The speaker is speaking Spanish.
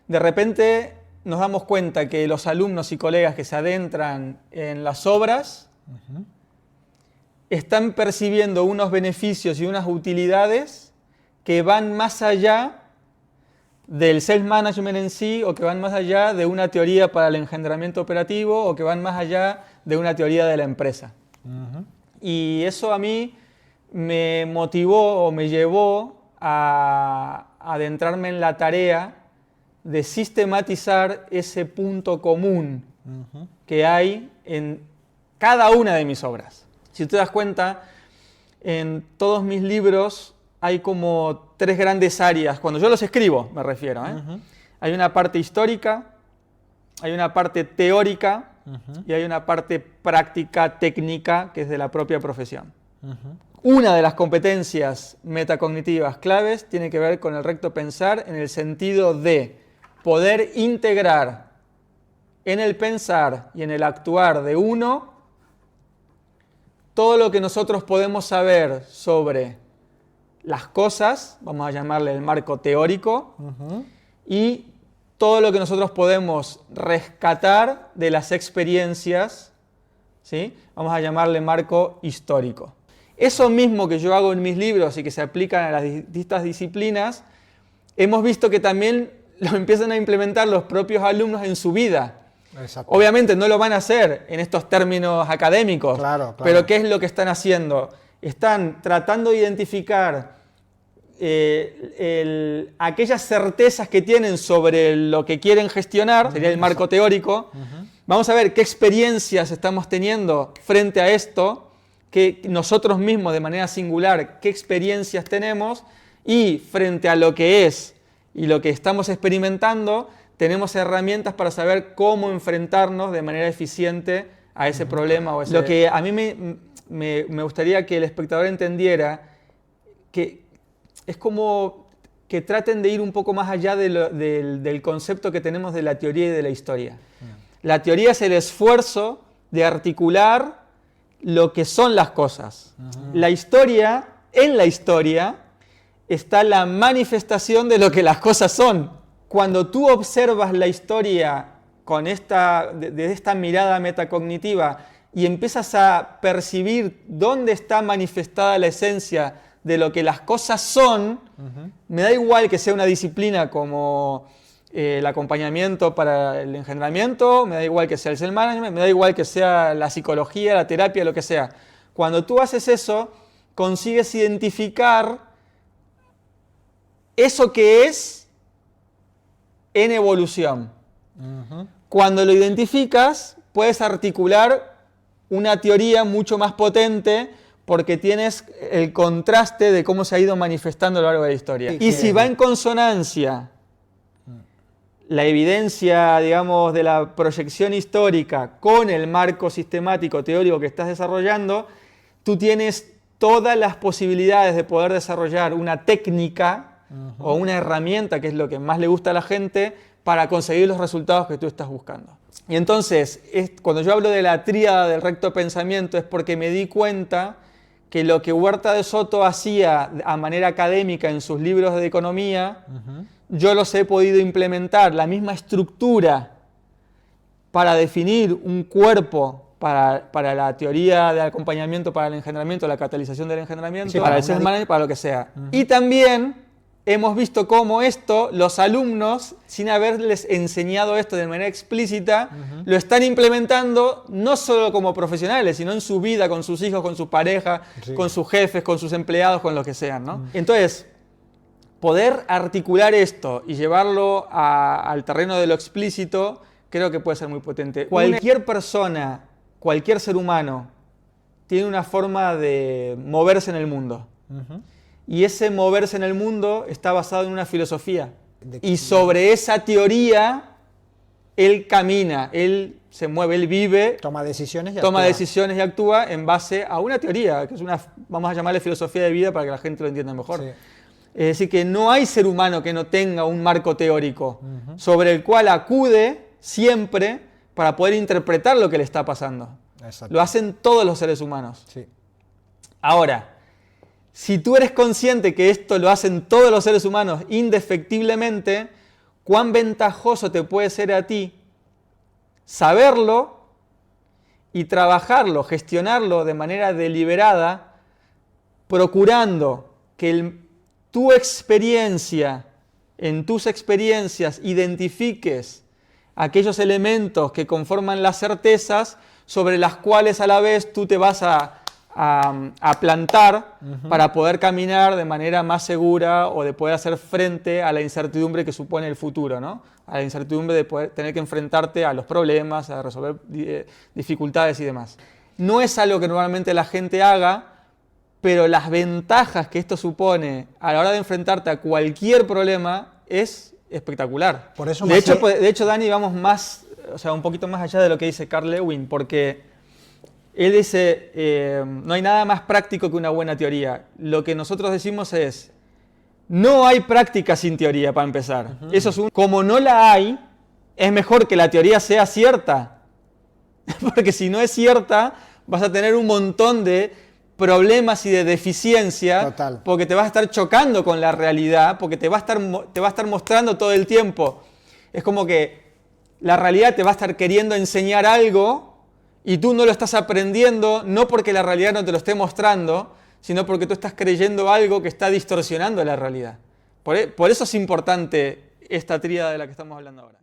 de repente nos damos cuenta que los alumnos y colegas que se adentran en las obras están percibiendo unos beneficios y unas utilidades que van más allá del self-management en sí, o que van más allá de una teoría para el engendramiento operativo, o que van más allá de una teoría de la empresa. Y eso a mí me motivó o me llevó a adentrarme en la tarea de sistematizar ese punto común que hay en cada una de mis obras. Si te das cuenta, en todos mis libros hay como 3 grandes áreas, cuando yo los escribo me refiero. Hay una parte histórica, hay una parte teórica y hay una parte práctica, técnica, que es de la propia profesión. Una de las competencias metacognitivas claves tiene que ver con el recto pensar, en el sentido de poder integrar en el pensar y en el actuar de uno todo lo que nosotros podemos saber sobre las cosas, vamos a llamarle el marco teórico, y todo lo que nosotros podemos rescatar de las experiencias, ¿sí? Vamos a llamarle marco histórico. Eso mismo que yo hago en mis libros y que se aplican a las distintas disciplinas, hemos visto que también lo empiezan a implementar los propios alumnos en su vida. Exacto. Obviamente no lo van a hacer en estos términos académicos, claro. Pero ¿qué es lo que están haciendo? Están tratando de identificar aquellas certezas que tienen sobre lo que quieren gestionar, sería el marco teórico. Vamos a ver qué experiencias estamos teniendo frente a esto, que nosotros mismos de manera singular, qué experiencias tenemos, y frente a lo que es y lo que estamos experimentando, tenemos herramientas para saber cómo enfrentarnos de manera eficiente a ese problema. O ese... Lo que a mí me gustaría que el espectador entendiera, que es como que traten de ir un poco más allá del concepto que tenemos de la teoría y de la historia. La teoría es el esfuerzo de articular lo que son las cosas. La historia, en la historia, está la manifestación de lo que las cosas son. Cuando tú observas la historia desde esta mirada metacognitiva y empiezas a percibir dónde está manifestada la esencia de lo que las cosas son, me da igual que sea una disciplina como el acompañamiento para el engendramiento, me da igual que sea el self-management, me da igual que sea la psicología, la terapia, lo que sea. Cuando tú haces eso, consigues identificar eso que es en evolución. Cuando lo identificas, puedes articular una teoría mucho más potente porque tienes el contraste de cómo se ha ido manifestando a lo largo de la historia. Y si va en consonancia la evidencia, digamos, de la proyección histórica con el marco sistemático teórico que estás desarrollando, tú tienes todas las posibilidades de poder desarrollar una técnica o una herramienta, que es lo que más le gusta a la gente, para conseguir los resultados que tú estás buscando. Y entonces, cuando yo hablo de la tríada del recto pensamiento, es porque me di cuenta que lo que Huerta de Soto hacía a manera académica en sus libros de economía, yo los he podido implementar, la misma estructura para definir un cuerpo para la teoría de acompañamiento, para el engendramiento, la catalización del engendramiento, sí, para el self-management, para lo que sea. Y también hemos visto cómo esto, los alumnos, sin haberles enseñado esto de manera explícita, lo están implementando no solo como profesionales, sino en su vida, con sus hijos, con su pareja, con sus jefes, con sus empleados, con lo que sean, ¿no? Entonces, poder articular esto y llevarlo al terreno de lo explícito, creo que puede ser muy potente. Cualquier persona, cualquier ser humano, tiene una forma de moverse en el mundo. Y ese moverse en el mundo está basado en una filosofía. Y sobre esa teoría, él camina, él se mueve, él vive, toma decisiones y actúa en base a una teoría, que es una, vamos a llamarle filosofía de vida para que la gente lo entienda mejor. Sí. Es decir, que no hay ser humano que no tenga un marco teórico sobre el cual acude siempre para poder interpretar lo que le está pasando. Exacto. Lo hacen todos los seres humanos. Sí. Ahora, si tú eres consciente que esto lo hacen todos los seres humanos indefectiblemente, cuán ventajoso te puede ser a ti saberlo y trabajarlo, gestionarlo de manera deliberada, procurando que tu experiencia, en tus experiencias, identifiques aquellos elementos que conforman las certezas sobre las cuales a la vez tú te vas a plantar para poder caminar de manera más segura o de poder hacer frente a la incertidumbre que supone el futuro, ¿no? A la incertidumbre de poder tener que enfrentarte a los problemas, a resolver dificultades y demás. No es algo que normalmente la gente haga, pero las ventajas que esto supone a la hora de enfrentarte a cualquier problema es espectacular. Por eso de hecho, Dani, vamos más, o sea, un poquito más allá de lo que dice Carl Lewin, porque él dice, no hay nada más práctico que una buena teoría. Lo que nosotros decimos es, no hay práctica sin teoría, para empezar. Eso es como no la hay, es mejor que la teoría sea cierta. Porque si no es cierta, vas a tener un montón de problemas y de deficiencia. Total. Porque te vas a estar chocando con la realidad, porque te va a estar mostrando todo el tiempo. Es como que la realidad te va a estar queriendo enseñar algo y tú no lo estás aprendiendo, no porque la realidad no te lo esté mostrando, sino porque tú estás creyendo algo que está distorsionando la realidad. Por eso es importante esta tríada de la que estamos hablando ahora.